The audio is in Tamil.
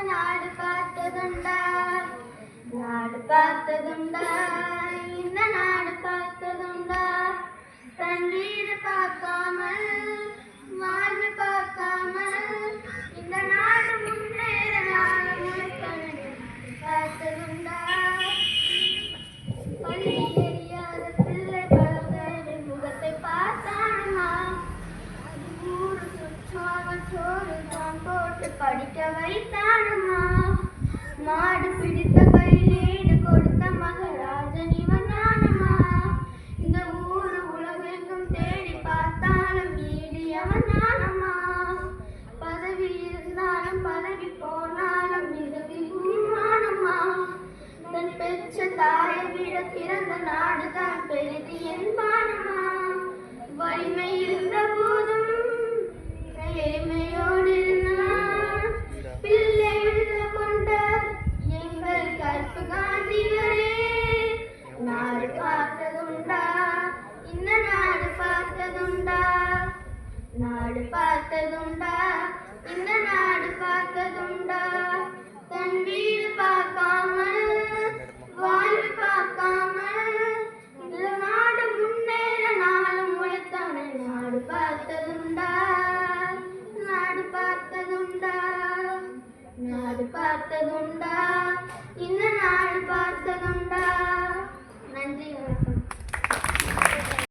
நாடு பார்த்ததுண்டா நாடு பார்த்ததுண்டா இந்த நாடு பார்த்ததுண்டா தன் வீடு பார்க்காமல் வாழ்வு பார்க்காமல் இந்த நாடு முன்னேற நாடு பார்த்ததுண்டா பள்ளி எரியாத பிள்ளை பழத்தை முகத்தை பார்த்தானுமா ஊரு சுற்றாக சோறு தான் போட்டு படிக்க வைத்தானுமா மாடு பிடித்த கையிலேடு கொடுத்த மகராஜன் இவன் தானம்மா இந்த ஊரு உலகெங்கும் தேடி பார்த்தாலும் வீடு அவன் தானம்மா பதவி இருந்தாலும் பதவி போனாலும் மிதவி பூமானம்மா தன் பெற்ற தாயை விட பிறந்த நாடுதான் பெரிது என்பானம்மா வலிமை இருந்த போதும் எளிமையோடு இருந்தான் பிள்ளை உள்ள கொண்ட எங்கள் கற்பு காந்திகளே நாடு பார்த்ததுண்டா இந்த நாடு பார்த்ததுண்டா நாடு பார்த்ததுண்டா இந்த நாடு பார்த்ததுண்டா தன் வீடு பார்க்காமல் வாழ்வு பார்க்காமல் இந்த நாடு முன்னேற நாளும் உழைத்தவனை நாடு பார்த்ததுண்டா நாடு பார்த்ததுண்டா நாடு பார்த்ததுண்டா இந்த நாடு பார்த்ததுண்டா நன்றி வணக்கம்.